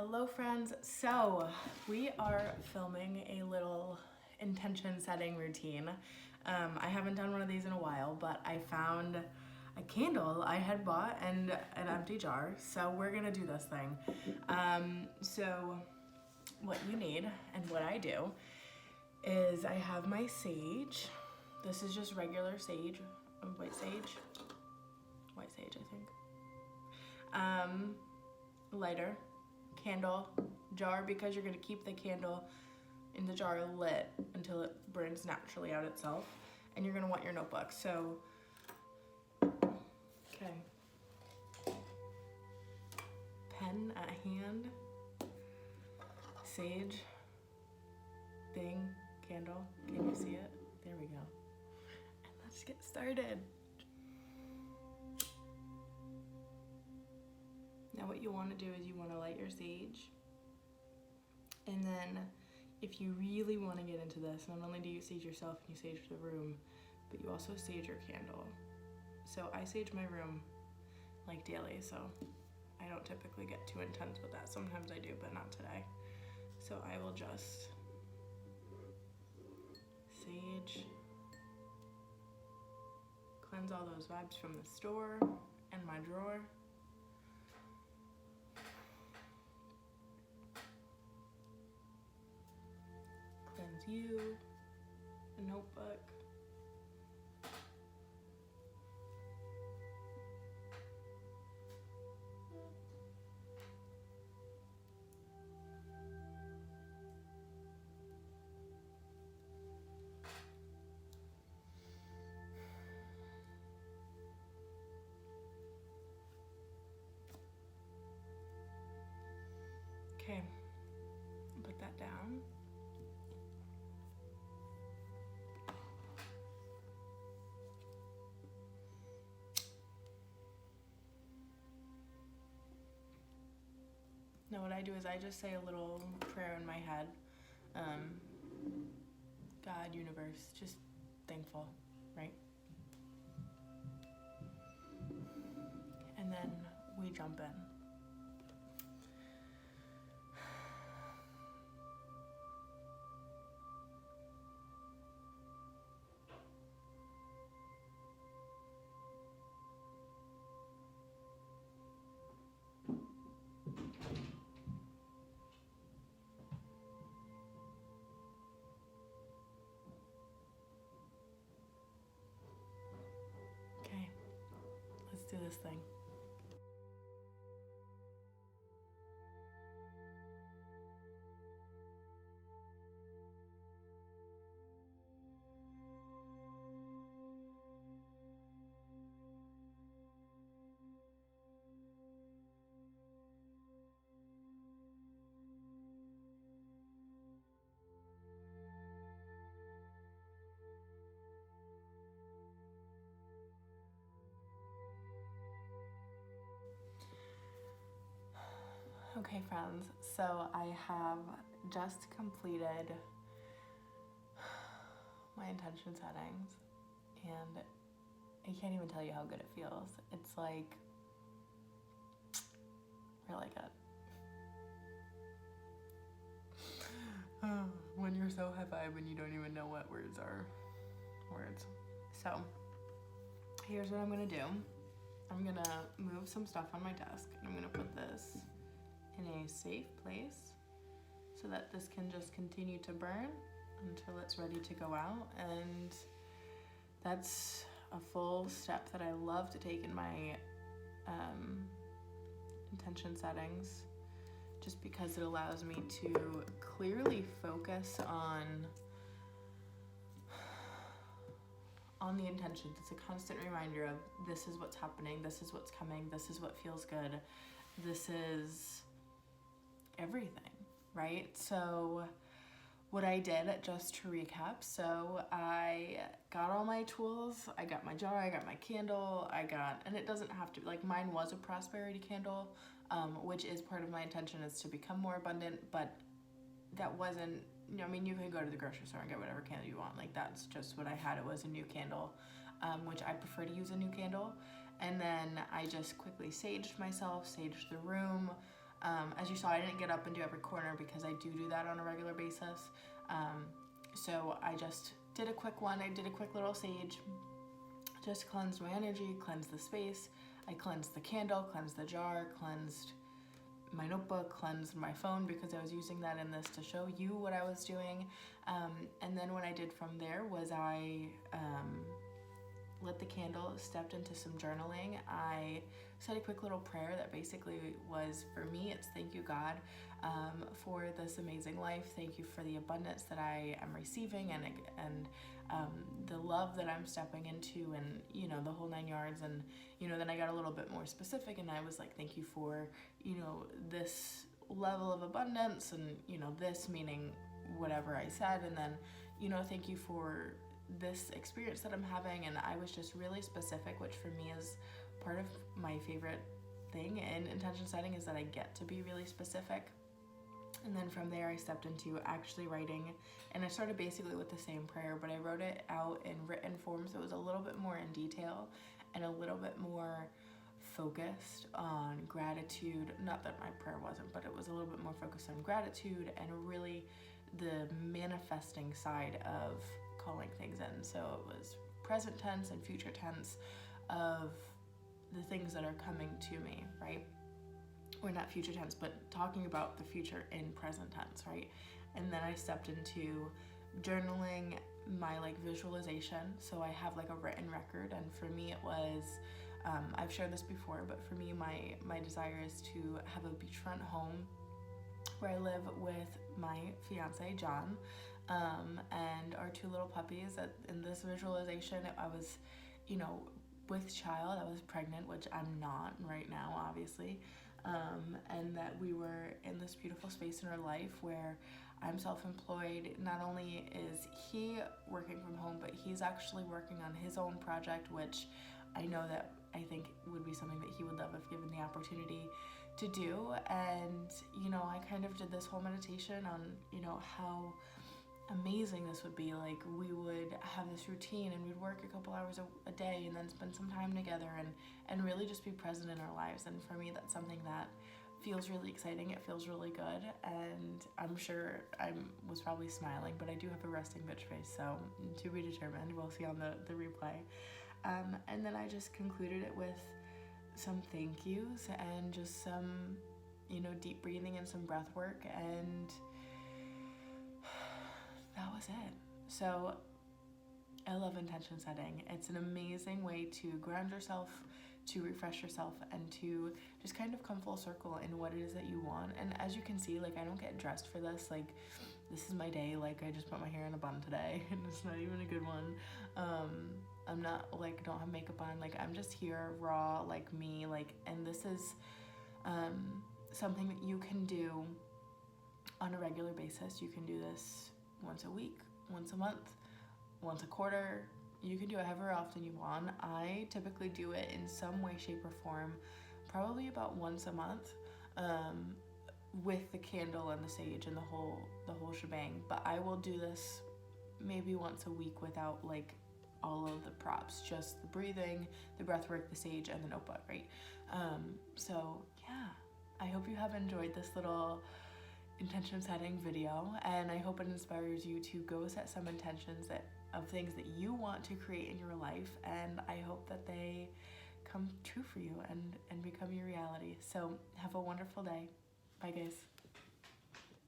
Hello friends, so we are filming a little intention setting routine. I haven't done one of these in a while, but I found a candle I had bought and an empty jar, so we're gonna do this thing. So what you need and what I do is I have my sage. This is just regular sage, white sage, I think. Lighter, candle, jar, because you're gonna keep the candle in the jar lit until it burns naturally out itself. And you're gonna want your notebook. So, okay. Pen at hand, sage, thing, candle. Can you see it? There we go. And let's get started. Now what you want to do is you want to light your sage, and then if you really want to get into this, not only do you sage yourself and you sage the room, but you also sage your candle. So I sage my room like daily, so I don't typically get too intense with that. Sometimes I do, but not today. So I will just sage, cleanse all those vibes from the store and my drawer. Cleanse you, a notebook. Okay, put that down. Now what I do is I just say a little prayer in my head. God, universe, just thankful, right? And then we jump in. Okay, let's do this thing. Okay friends, so I have just completed my intention settings and I can't even tell you how good it feels. It's like really good. When you're so high vibe and you don't even know what words are words. So here's what I'm gonna do. I'm gonna move some stuff on my desk and I'm gonna put this in a safe place so that this can just continue to burn until it's ready to go out. And that's a full step that I love to take in my intention settings, just because it allows me to clearly focus on the intentions. It's a constant reminder of this is what's happening, this is what's coming, this is what feels good, this is everything, right? So what I did, just to recap, so I got all my tools, I got my jar, I got my candle, and it doesn't have to, like mine was a prosperity candle, which is part of my intention is to become more abundant, but that wasn't, I mean, you can go to the grocery store and get whatever candle you want, like that's just what I had. It was a new candle, which I prefer to use a new candle. And then I just quickly saged myself, saged the room, as you saw, I didn't get up and do every corner because I do that on a regular basis. So I just did a quick one. I did a quick little sage, just cleansed my energy, cleansed the space. I cleansed the candle, cleansed the jar, cleansed my notebook, cleansed my phone because I was using that in this to show you what I was doing. And then what I did from there was I lit the candle, stepped into some journaling. I said a quick little prayer that basically was, for me, it's thank you, God, for this amazing life. Thank you for the abundance that I am receiving and the love that I'm stepping into, and, you know, the whole 9 yards. And, you know, then I got a little bit more specific and I was like, thank you for, you know, this level of abundance, and, you know, this meaning whatever I said. And then, you know, thank you for this experience that I'm having. And I was just really specific, which for me is part of my favorite thing in intention setting, is that I get to be really specific. And then from there I stepped into actually writing, and I started basically with the same prayer, but I wrote it out in written form, so it was a little bit more in detail and a little bit more focused on gratitude. Not that my prayer wasn't, but it was a little bit more focused on gratitude and really the manifesting side of calling things in. So it was present tense and future tense of the things that are coming to me, right? Or not future tense, but talking about the future in present tense, right? And then I stepped into journaling my like visualization. So I have like a written record, and for me it was, I've shared this before, but for me my desire is to have a beachfront home where I live with my fiance John, and our 2 little puppies. In this visualization, I was, you know, with child. I was pregnant, which I'm not right now, obviously. And that we were in this beautiful space in our life where I'm self-employed. Not only is he working from home, but he's actually working on his own project, which I know that I think would be something that he would love if given the opportunity to do. And, you know, I kind of did this whole meditation on, you know, how amazing this would be. Like, we would have this routine and we'd work a couple hours a day and then spend some time together and really just be present in our lives. And for me, that's something that feels really exciting. It feels really good, and I'm sure I was probably smiling, but I do have a resting bitch face, so to be determined. We'll see on the replay. And then I just concluded it with some thank yous and just some, you know, deep breathing and some breath work, and that was it. So I love intention setting. It's an amazing way to ground yourself, to refresh yourself, and to just kind of come full circle in what it is that you want. And as you can see, like, I don't get dressed for this. Like, this is my day. Like, I just put my hair in a bun today and it's not even a good one. I'm not, like, don't have makeup on. Like, I'm just here raw, like me, like, and this is something that you can do on a regular basis. You can do this once a week, once a month, once a quarter. You can do it however often you want. I typically do it in some way, shape, or form, probably about once a month, with the candle and the sage and the whole shebang. But I will do this maybe once a week without, like, all of the props, just the breathing, the breath work, the sage, and the notebook, right? So yeah, I hope you have enjoyed this little intention setting video, and I hope it inspires you to go set some intentions of things that you want to create in your life, and I hope that they come true for you and become your reality. So have a wonderful day. Bye, guys.